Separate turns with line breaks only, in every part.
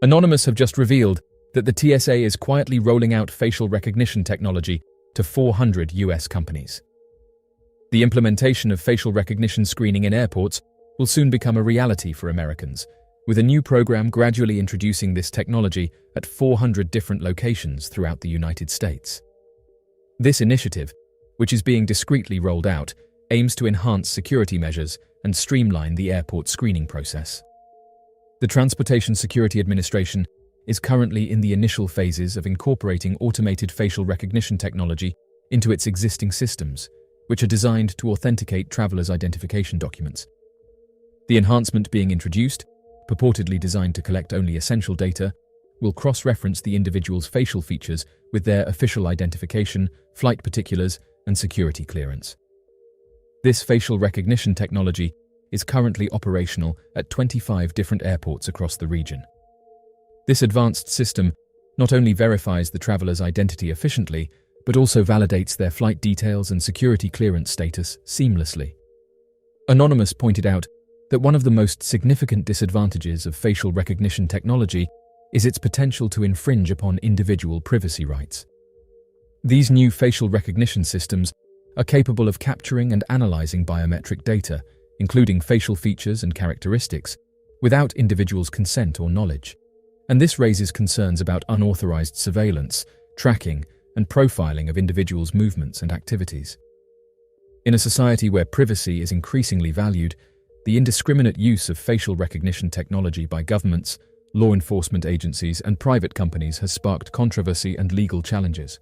Anonymous have just revealed that the TSA is quietly rolling out facial recognition technology to 400 US companies. The implementation of facial recognition screening in airports will soon become a reality for Americans, with a new program gradually introducing this technology at 400 different locations throughout the United States. This initiative, which is being discreetly rolled out, aims to enhance security measures and streamline the airport screening process. The Transportation Security Administration is currently in the initial phases of incorporating automated facial recognition technology into its existing systems, which are designed to authenticate travelers' identification documents. The enhancement being introduced, purportedly designed to collect only essential data, will cross-reference the individual's facial features with their official identification, flight particulars, and security clearance. This facial recognition technology is currently operational at 25 different airports across the region. This advanced system not only verifies the traveler's identity efficiently, but also validates their flight details and security clearance status seamlessly. Anonymous pointed out that one of the most significant disadvantages of facial recognition technology is its potential to infringe upon individual privacy rights. These new facial recognition systems are capable of capturing and analyzing biometric data, including facial features and characteristics, without individuals' consent or knowledge. And this raises concerns about unauthorized surveillance, tracking, and profiling of individuals' movements and activities. In a society where privacy is increasingly valued, the indiscriminate use of facial recognition technology by governments, law enforcement agencies, and private companies has sparked controversy and legal challenges.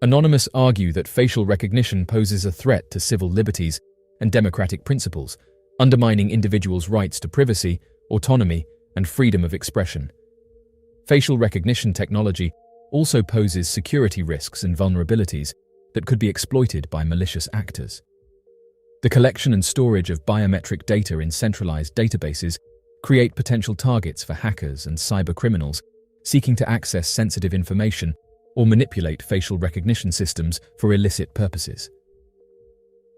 Anonymous argue that facial recognition poses a threat to civil liberties and democratic principles, undermining individuals' rights to privacy, autonomy, and freedom of expression. Facial recognition technology also poses security risks and vulnerabilities that could be exploited by malicious actors. The collection and storage of biometric data in centralized databases create potential targets for hackers and cybercriminals seeking to access sensitive information or manipulate facial recognition systems for illicit purposes.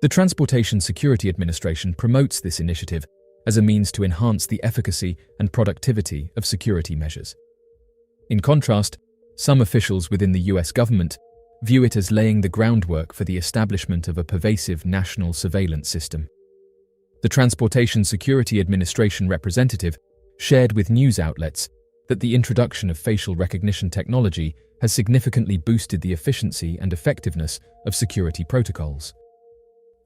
The Transportation Security Administration promotes this initiative as a means to enhance the efficacy and productivity of security measures. In contrast, some officials within the US government view it as laying the groundwork for the establishment of a pervasive national surveillance system. The Transportation Security Administration representative shared with news outlets that the introduction of facial recognition technology has significantly boosted the efficiency and effectiveness of security protocols.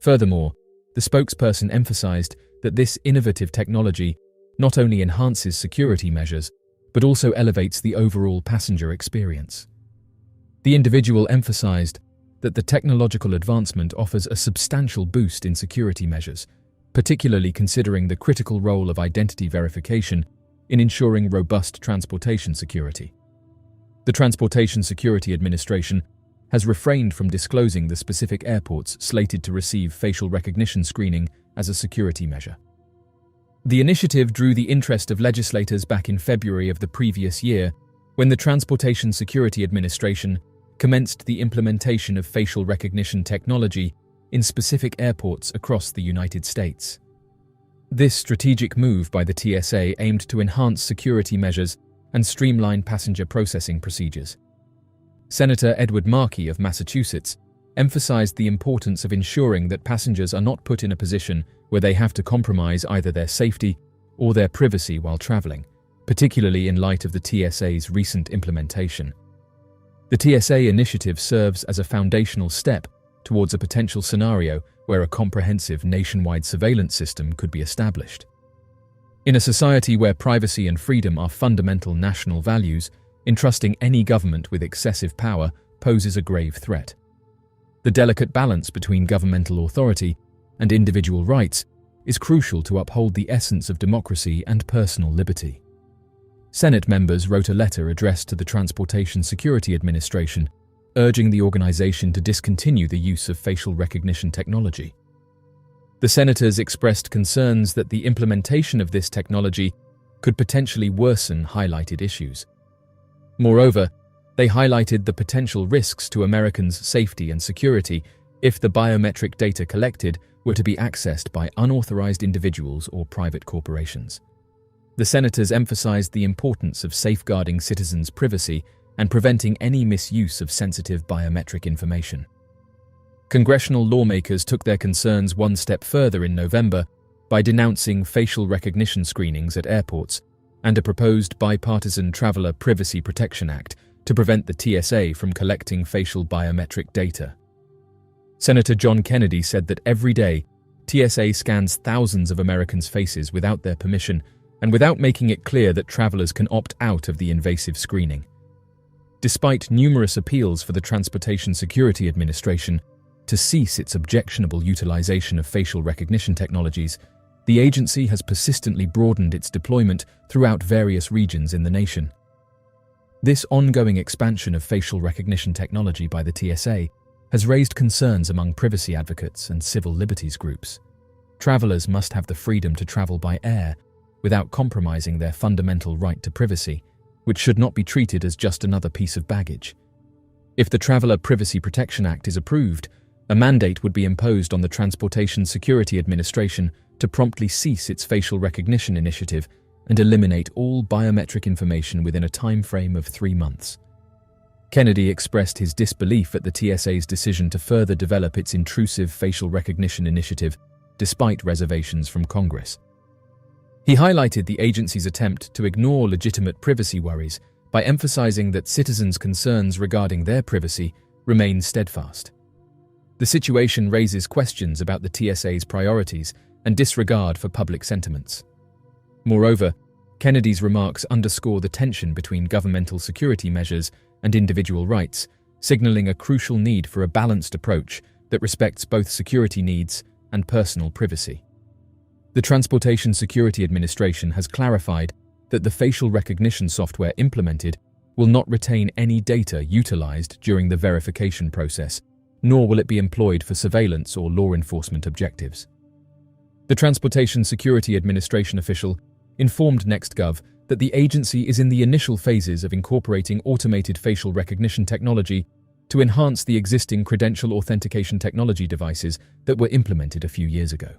Furthermore, the spokesperson emphasized that this innovative technology not only enhances security measures, but also elevates the overall passenger experience. The individual emphasized that the technological advancement offers a substantial boost in security measures, particularly considering the critical role of identity verification in ensuring robust transportation security. The Transportation Security Administration has refrained from disclosing the specific airports slated to receive facial recognition screening as a security measure. The initiative drew the interest of legislators back in February of the previous year, when the Transportation Security Administration commenced the implementation of facial recognition technology in specific airports across the United States. This strategic move by the TSA aimed to enhance security measures and streamline passenger processing procedures. Senator Edward Markey of Massachusetts emphasized the importance of ensuring that passengers are not put in a position where they have to compromise either their safety or their privacy while traveling, particularly in light of the TSA's recent implementation. The TSA initiative serves as a foundational step towards a potential scenario where a comprehensive nationwide surveillance system could be established. In a society where privacy and freedom are fundamental national values, entrusting any government with excessive power poses a grave threat. The delicate balance between governmental authority and individual rights is crucial to uphold the essence of democracy and personal liberty. Senate members wrote a letter addressed to the Transportation Security Administration, urging the organization to discontinue the use of facial recognition technology. The senators expressed concerns that the implementation of this technology could potentially worsen highlighted issues. Moreover, they highlighted the potential risks to Americans' safety and security if the biometric data collected were to be accessed by unauthorized individuals or private corporations. The senators emphasized the importance of safeguarding citizens' privacy and preventing any misuse of sensitive biometric information. Congressional lawmakers took their concerns one step further in November by denouncing facial recognition screenings at airports and a proposed bipartisan Traveler Privacy Protection Act to prevent the TSA from collecting facial biometric data. Senator John Kennedy said that every day, TSA scans thousands of Americans' faces without their permission and without making it clear that travelers can opt out of the invasive screening. Despite numerous appeals for the Transportation Security Administration to cease its objectionable utilization of facial recognition technologies, the agency has persistently broadened its deployment throughout various regions in the nation. This ongoing expansion of facial recognition technology by the TSA has raised concerns among privacy advocates and civil liberties groups. Travelers must have the freedom to travel by air without compromising their fundamental right to privacy, which should not be treated as just another piece of baggage. If the Traveler Privacy Protection Act is approved, a mandate would be imposed on the Transportation Security Administration to promptly cease its facial recognition initiative and eliminate all biometric information within a time frame of 3 months. Kennedy expressed his disbelief at the TSA's decision to further develop its intrusive facial recognition initiative, despite reservations from Congress. He highlighted the agency's attempt to ignore legitimate privacy worries by emphasizing that citizens' concerns regarding their privacy remain steadfast. The situation raises questions about the TSA's priorities and disregard for public sentiments. Moreover, Kennedy's remarks underscore the tension between governmental security measures and individual rights, signaling a crucial need for a balanced approach that respects both security needs and personal privacy. The Transportation Security Administration has clarified that the facial recognition software implemented will not retain any data utilized during the verification process, nor will it be employed for surveillance or law enforcement objectives. The Transportation Security Administration official informed NextGov that the agency is in the initial phases of incorporating automated facial recognition technology to enhance the existing credential authentication technology devices that were implemented a few years ago.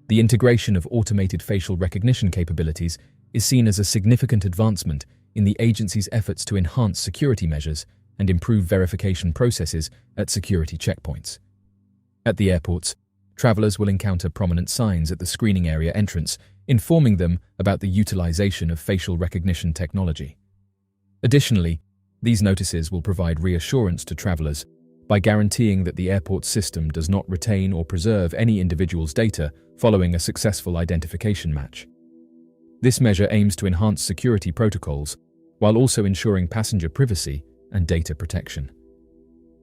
The integration of automated facial recognition capabilities is seen as a significant advancement in the agency's efforts to enhance security measures and improve verification processes at security checkpoints. At the airports, travelers will encounter prominent signs at the screening area entrance, informing them about the utilization of facial recognition technology. Additionally, these notices will provide reassurance to travelers by guaranteeing that the airport system does not retain or preserve any individual's data following a successful identification match. This measure aims to enhance security protocols while also ensuring passenger privacy and data protection.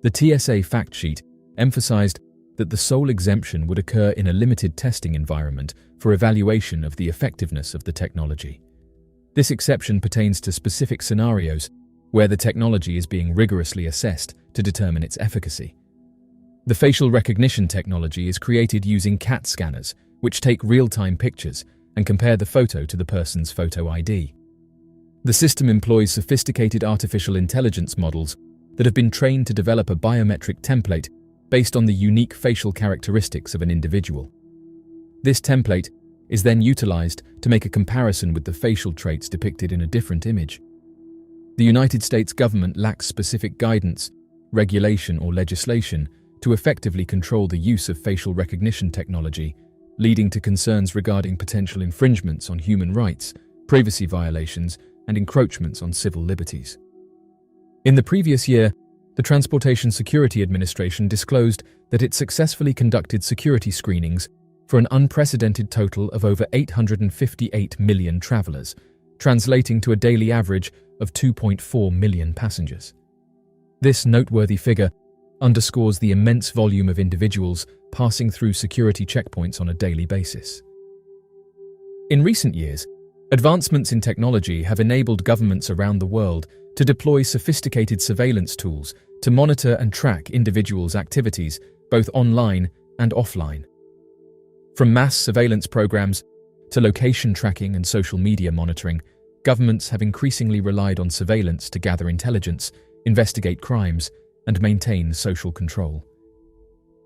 The TSA fact sheet emphasized that the sole exemption would occur in a limited testing environment for evaluation of the effectiveness of the technology. This exception pertains to specific scenarios where the technology is being rigorously assessed to determine its efficacy. The facial recognition technology is created using CAT scanners, which take real-time pictures and compare the photo to the person's photo ID. The system employs sophisticated artificial intelligence models that have been trained to develop a biometric template based on the unique facial characteristics of an individual. This template is then utilized to make a comparison with the facial traits depicted in a different image. The United States government lacks specific guidance, regulation, or legislation to effectively control the use of facial recognition technology, leading to concerns regarding potential infringements on human rights, privacy violations, and encroachments on civil liberties. In the previous year, the Transportation Security Administration disclosed that it successfully conducted security screenings for an unprecedented total of over 858 million travelers, translating to a daily average of 2.4 million passengers. This noteworthy figure underscores the immense volume of individuals passing through security checkpoints on a daily basis. In recent years, advancements in technology have enabled governments around the world to deploy sophisticated surveillance tools to monitor and track individuals' activities, both online and offline. From mass surveillance programs to location tracking and social media monitoring, governments have increasingly relied on surveillance to gather intelligence, investigate crimes, and maintain social control.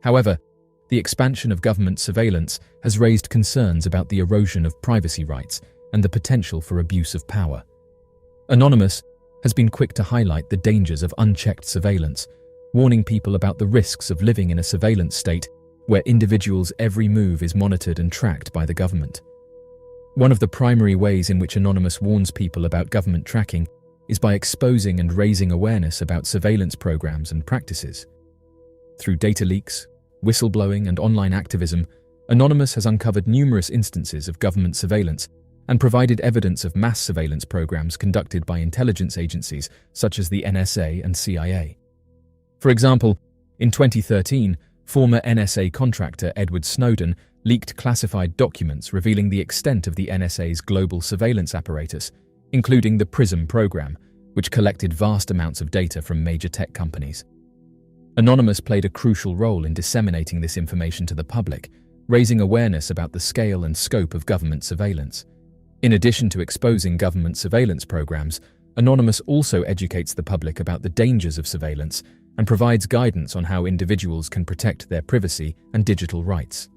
However, the expansion of government surveillance has raised concerns about the erosion of privacy rights and the potential for abuse of power. Anonymous has been quick to highlight the dangers of unchecked surveillance, warning people about the risks of living in a surveillance state where individuals' every move is monitored and tracked by the government. One of the primary ways in which Anonymous warns people about government tracking is by exposing and raising awareness about surveillance programs and practices. Through data leaks, whistleblowing, and online activism, Anonymous has uncovered numerous instances of government surveillance and provided evidence of mass surveillance programs conducted by intelligence agencies such as the NSA and CIA. For example, in 2013, former NSA contractor Edward Snowden leaked classified documents revealing the extent of the NSA's global surveillance apparatus, including the PRISM program, which collected vast amounts of data from major tech companies. Anonymous played a crucial role in disseminating this information to the public, raising awareness about the scale and scope of government surveillance. In addition to exposing government surveillance programs, Anonymous also educates the public about the dangers of surveillance and provides guidance on how individuals can protect their privacy and digital rights.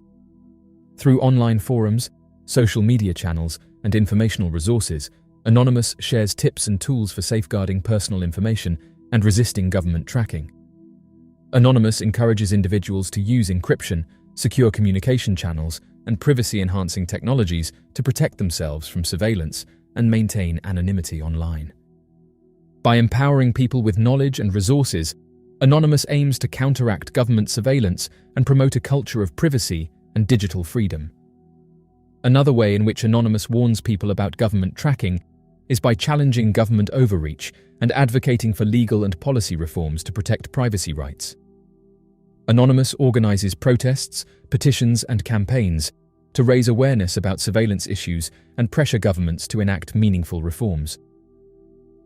Through online forums, social media channels, and informational resources, Anonymous shares tips and tools for safeguarding personal information and resisting government tracking. Anonymous encourages individuals to use encryption, secure communication channels, and privacy-enhancing technologies to protect themselves from surveillance and maintain anonymity online. By empowering people with knowledge and resources, Anonymous aims to counteract government surveillance and promote a culture of privacy and digital freedom. Another way in which Anonymous warns people about government tracking is by challenging government overreach and advocating for legal and policy reforms to protect privacy rights. Anonymous organizes protests, petitions, and campaigns to raise awareness about surveillance issues and pressure governments to enact meaningful reforms.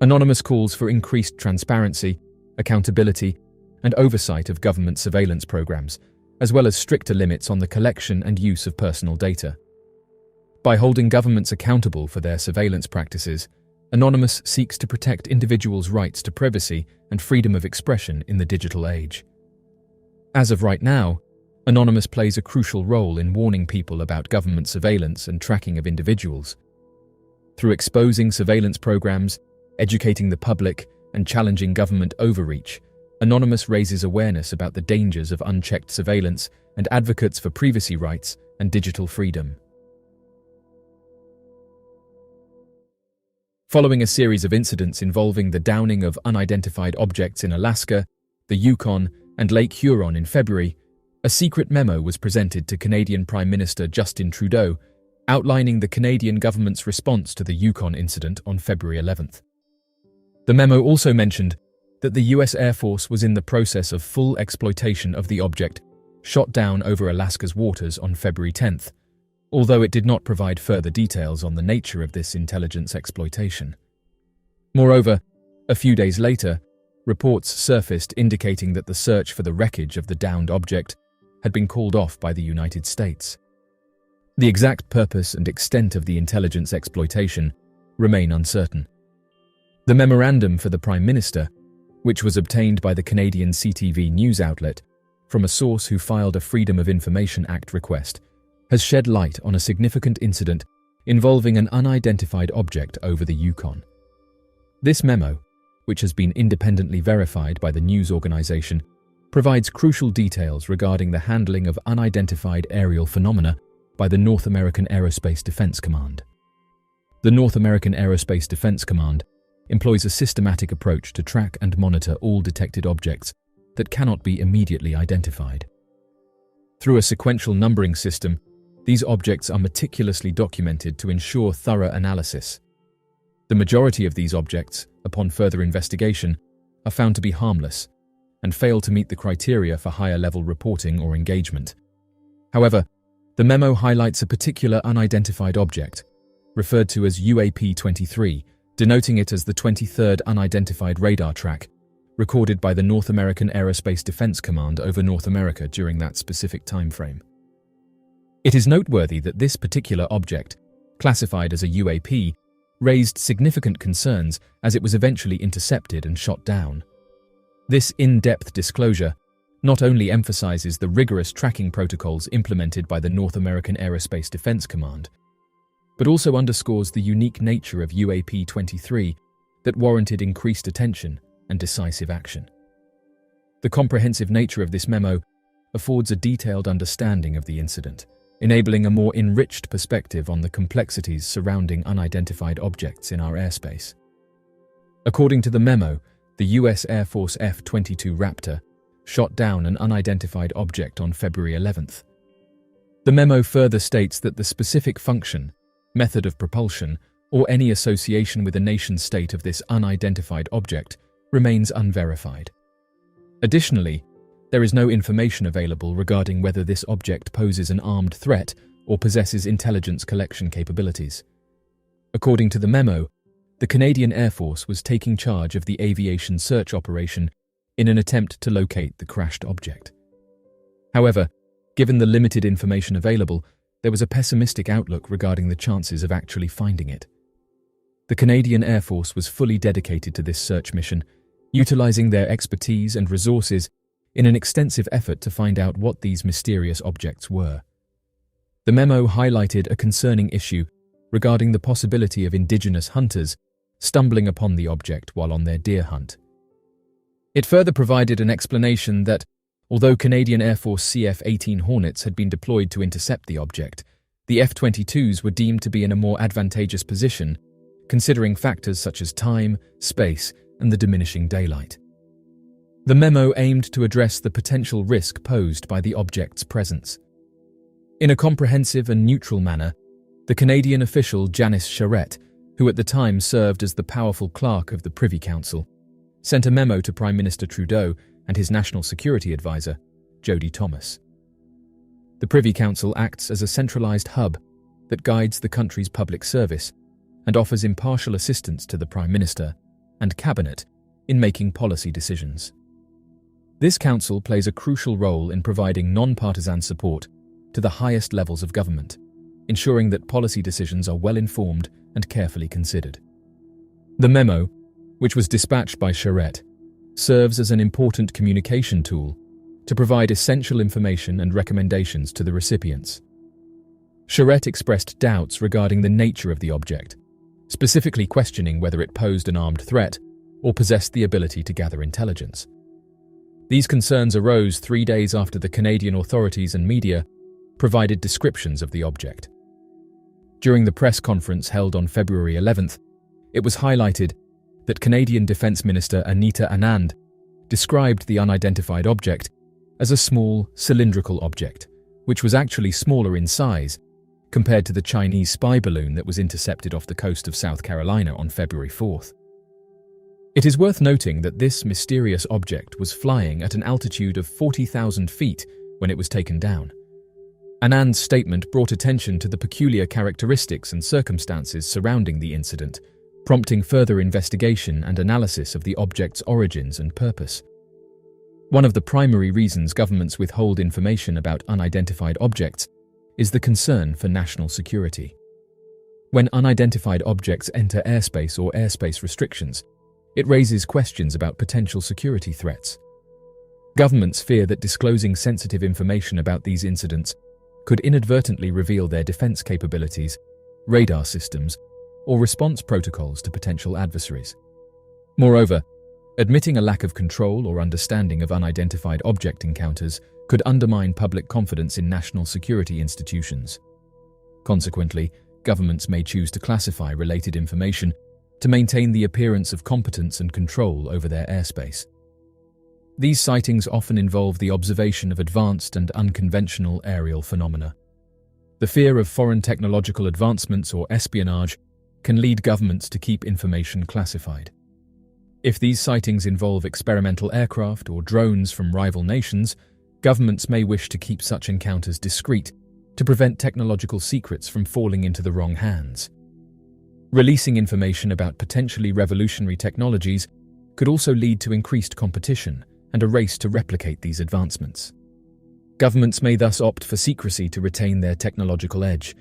Anonymous calls for increased transparency, accountability, and oversight of government surveillance programs, as well as stricter limits on the collection and use of personal data. By holding governments accountable for their surveillance practices, Anonymous seeks to protect individuals' rights to privacy and freedom of expression in the digital age. As of right now, Anonymous plays a crucial role in warning people about government surveillance and tracking of individuals. Through exposing surveillance programs, educating the public, and challenging government overreach, Anonymous raises awareness about the dangers of unchecked surveillance and advocates for privacy rights and digital freedom. Following a series of incidents involving the downing of unidentified objects in Alaska, the Yukon, and Lake Huron in February, a secret memo was presented to Canadian Prime Minister Justin Trudeau, outlining the Canadian government's response to the Yukon incident on February 11th. The memo also mentioned that the US Air Force was in the process of full exploitation of the object shot down over Alaska's waters on February 10th, although it did not provide further details on the nature of this intelligence exploitation. Moreover, a few days later, reports surfaced indicating that the search for the wreckage of the downed object had been called off by the United States. The exact purpose and extent of the intelligence exploitation remain uncertain. The memorandum for the Prime Minister, which was obtained by the Canadian CTV news outlet from a source who filed a Freedom of Information Act request, has shed light on a significant incident involving an unidentified object over the Yukon. This memo, which has been independently verified by the news organization, provides crucial details regarding the handling of unidentified aerial phenomena by the North American Aerospace Defense Command. The North American Aerospace Defense Command employs a systematic approach to track and monitor all detected objects that cannot be immediately identified. Through a sequential numbering system, these objects are meticulously documented to ensure thorough analysis. The majority of these objects, upon further investigation, are found to be harmless and fail to meet the criteria for higher-level reporting or engagement. However, the memo highlights a particular unidentified object, referred to as UAP-23, denoting it as the 23rd unidentified radar track, recorded by the North American Aerospace Defense Command over North America during that specific time frame. It is noteworthy that this particular object, classified as a UAP, raised significant concerns as it was eventually intercepted and shot down. This in-depth disclosure not only emphasizes the rigorous tracking protocols implemented by the North American Aerospace Defense Command, but also underscores the unique nature of UAP-23 that warranted increased attention and decisive action. The comprehensive nature of this memo affords a detailed understanding of the incident, enabling a more enriched perspective on the complexities surrounding unidentified objects in our airspace. According to the memo, the US Air Force F-22 Raptor shot down an unidentified object on February 11th. The memo further states that the specific function, method of propulsion, or any association with a nation-state of this unidentified object remains unverified. Additionally, there is no information available regarding whether this object poses an armed threat or possesses intelligence collection capabilities. According to the memo, the Canadian Air Force was taking charge of the aviation search operation in an attempt to locate the crashed object. However, given the limited information available, there was a pessimistic outlook regarding the chances of actually finding it. The Canadian Air Force was fully dedicated to this search mission, utilizing their expertise and resources in an extensive effort to find out what these mysterious objects were. The memo highlighted a concerning issue regarding the possibility of indigenous hunters stumbling upon the object while on their deer hunt. It further provided an explanation that, although Canadian Air Force CF-18 Hornets had been deployed to intercept the object, the F-22s were deemed to be in a more advantageous position, considering factors such as time, space, and the diminishing daylight. The memo aimed to address the potential risk posed by the object's presence. In a comprehensive and neutral manner, the Canadian official Janice Charette, who at the time served as the powerful clerk of the Privy Council, sent a memo to Prime Minister Trudeau and his National Security Advisor, Jody Thomas. The Privy Council acts as a centralised hub that guides the country's public service and offers impartial assistance to the Prime Minister and Cabinet in making policy decisions. This council plays a crucial role in providing non-partisan support to the highest levels of government, ensuring that policy decisions are well-informed and carefully considered. The memo, which was dispatched by Charette, serves as an important communication tool to provide essential information and recommendations to the recipients. Charette expressed doubts regarding the nature of the object, specifically questioning whether it posed an armed threat or possessed the ability to gather intelligence. These concerns arose 3 days after the Canadian authorities and media provided descriptions of the object. During the press conference held on February 11th, it was highlighted that Canadian Defence Minister Anita Anand described the unidentified object as a small, cylindrical object, which was actually smaller in size compared to the Chinese spy balloon that was intercepted off the coast of South Carolina on February 4th. It is worth noting that this mysterious object was flying at an altitude of 40,000 feet when it was taken down. Anand's statement brought attention to the peculiar characteristics and circumstances surrounding the incident, prompting further investigation and analysis of the object's origins and purpose. One of the primary reasons governments withhold information about unidentified objects is the concern for national security. When unidentified objects enter airspace or airspace restrictions, it raises questions about potential security threats. Governments fear that disclosing sensitive information about these incidents could inadvertently reveal their defense capabilities, radar systems, or response protocols to potential adversaries. Moreover, admitting a lack of control or understanding of unidentified object encounters could undermine public confidence in national security institutions. Consequently, governments may choose to classify related information to maintain the appearance of competence and control over their airspace. These sightings often involve the observation of advanced and unconventional aerial phenomena. The fear of foreign technological advancements or espionage can lead governments to keep information classified. If these sightings involve experimental aircraft or drones from rival nations, governments may wish to keep such encounters discreet to prevent technological secrets from falling into the wrong hands. Releasing information about potentially revolutionary technologies could also lead to increased competition and a race to replicate these advancements. Governments may thus opt for secrecy to retain their technological edge,